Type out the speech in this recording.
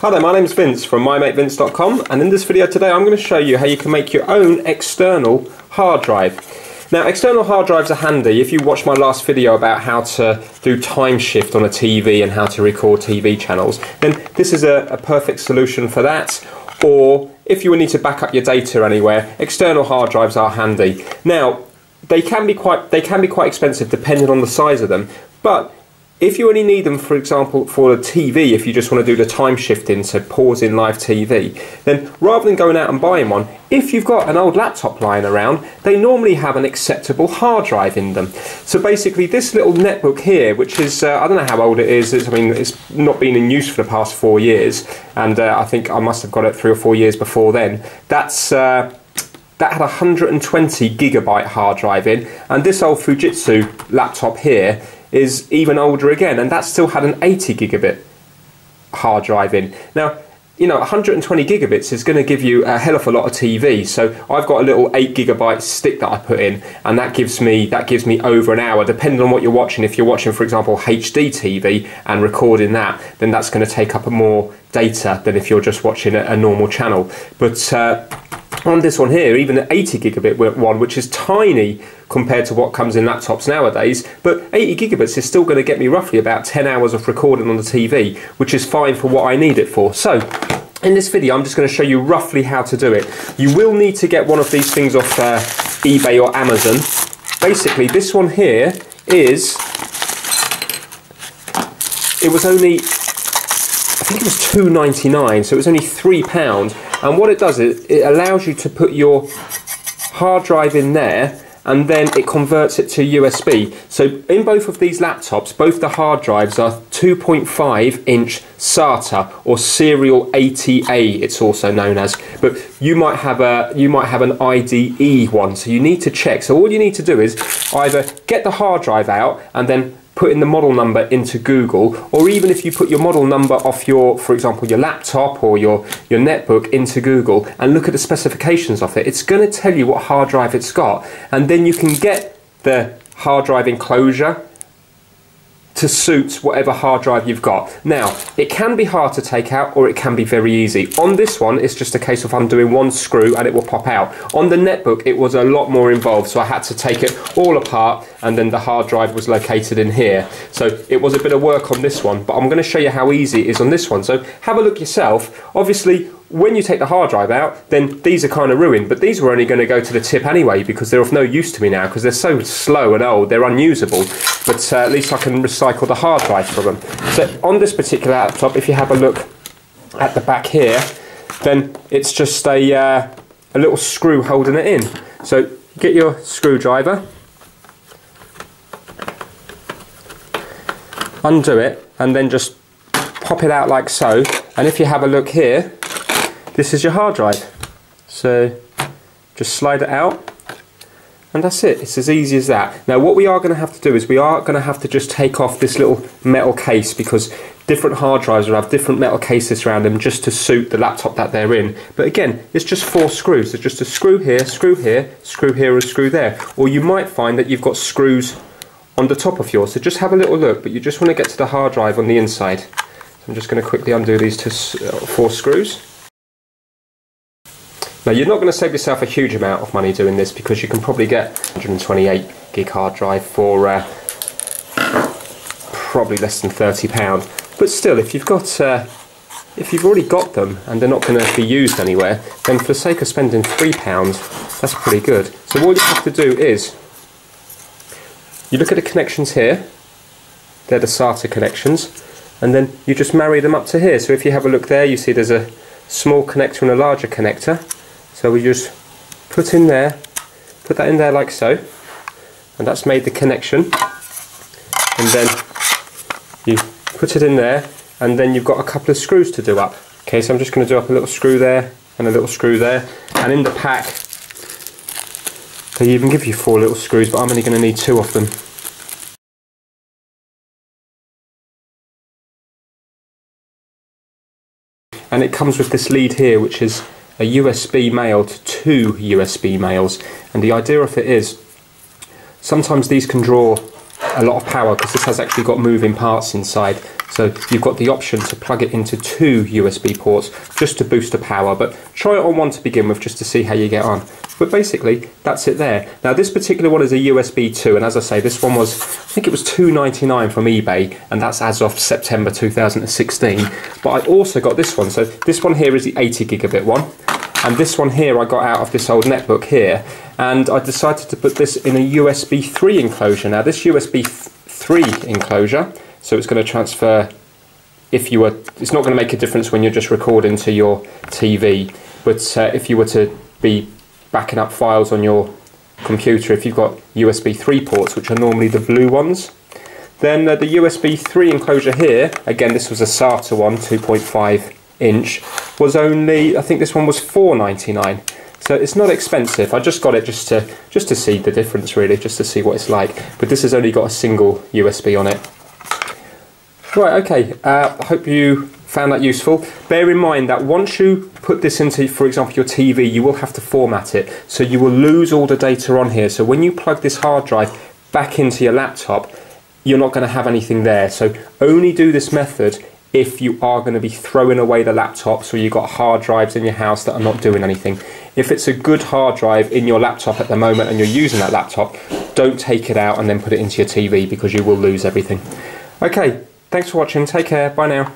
Hi there, my name's Vince from mymatevince.com, and in this video today I'm going to show you how you can make your own external hard drive. Now, external hard drives are handy. If you watched my last video about how to do time shift on a TV and how to record TV channels, then this is a perfect solution for that. Or if you need to back up your data anywhere, external hard drives are handy. Now, they can be quite expensive depending on the size of them, but if you only need them, for example, for a TV, if you just want to do the time shifting, so pausing live TV, then rather than going out and buying one, if you've got an old laptop lying around, they normally have an acceptable hard drive in them. So basically this little netbook here, which is, I don't know how old it is, it's not been in use for the past 4 years, and I think I must have got it 3 or 4 years before then. That had a 120 gigabyte hard drive in, and this old Fujitsu laptop here is even older again, and that still had an 80 gigabit hard drive in. Now, you know, 120 gigabits is going to give you a hell of a lot of TV. So I've got a little 8 gigabyte stick that I put in, and that gives me over an hour, depending on what you're watching. If you're watching, for example, HD TV and recording that, then that's going to take up more data than if you're just watching a normal channel. But on this one here, even an 80 gigabit one, which is tiny compared to what comes in laptops nowadays, but 80 gigabits is still going to get me roughly about 10 hours of recording on the TV, which is fine for what I need it for. So in this video I'm just going to show you roughly how to do it. You will need to get one of these things off eBay or Amazon. Basically this one here is, it was only, I think it was £2.99, so it was only £3. And what it does is it allows you to put your hard drive in there, and then it converts it to USB. So in both of these laptops, both the hard drives are 2.5 inch SATA, or serial ATA it's also known as, but you might have an IDE one, so you need to check. So all you need to do is either get the hard drive out and then put in the model number into Google, or even if you put your model number off your, for example, your laptop or your netbook into Google and look at the specifications of it, it's going to tell you what hard drive it's got, and then you can get the hard drive enclosure to suit whatever hard drive you've got. Now, it can be hard to take out, or it can be very easy. On this one, it's just a case of undoing one screw and it will pop out. On the netbook, it was a lot more involved, so I had to take it all apart, and then the hard drive was located in here. So it was a bit of work on this one, but I'm going to show you how easy it is on this one. So have a look yourself. Obviously, when you take the hard drive out, then these are kind of ruined, but these were only going to go to the tip anyway because they're of no use to me now because they're so slow and old, they're unusable. But at least I can recycle the hard drive for them. So on this particular laptop, if you have a look at the back here, then it's just a little screw holding it in. So get your screwdriver, undo it, and then just pop it out like so. And if you have a look here, this is your hard drive. So just slide it out, and that's it. It's as easy as that. Now what we are going to have to do is we are going to have to just take off this little metal case, because different hard drives will have different metal cases around them just to suit the laptop that they're in. But again, it's just 4 screws. There's just a screw here, screw here, screw here, and a screw there. Or you might find that you've got screws on the top of yours. So just have a little look, but you just want to get to the hard drive on the inside. So I'm just going to quickly undo these 4 screws. Now you're not going to save yourself a huge amount of money doing this, because you can probably get 128 gig hard drive for probably less than £30. But still, if you've already got them and they're not going to be used anywhere, then for the sake of spending £3, that's pretty good. So all you have to do is you look at the connections here. They're the SATA connections, and then you just marry them up to here. So if you have a look there, you see there's a small connector and a larger connector. So we just put that in there like so, and that's made the connection. And then you put it in there, and then you've got a couple of screws to do up. Okay, so I'm just going to do up a little screw there and a little screw there. And in the pack, they even give you 4 little screws, but I'm only going to need 2 of them. And it comes with this lead here, which is a USB male to 2 USB males. And the idea of it is, sometimes these can draw a lot of power, because this has actually got moving parts inside. So you've got the option to plug it into 2 USB ports just to boost the power, but try it on one to begin with just to see how you get on. But basically, that's it there. Now this particular one is a USB 2, and as I say, this one was, I think it was $2.99 from eBay, and that's as of September 2016. But I also got this one. So this one here is the 80 gigabit one, and this one here I got out of this old netbook here, and I decided to put this in a USB 3 enclosure. Now this USB 3 enclosure, so it's going to transfer, if you were, it's not going to make a difference when you're just recording to your TV, but if you were to be backing up files on your computer, if you've got USB 3 ports, which are normally the blue ones, then the USB 3 enclosure here, again this was a SATA one, 2.5 inch, was only, I think this one was $4.99. So it's not expensive. I just got it just to see the difference, really, just to see what it's like. But this has only got a single USB on it. Right, okay, I hope you found that useful. Bear in mind that once you put this into, for example, your TV, you will have to format it. So you will lose all the data on here. So when you plug this hard drive back into your laptop, you're not going to have anything there. So only do this method if you are going to be throwing away the laptops, or you've got hard drives in your house that are not doing anything. If it's a good hard drive in your laptop at the moment and you're using that laptop, don't take it out and then put it into your TV, because you will lose everything. Okay, thanks for watching. Take care. Bye now.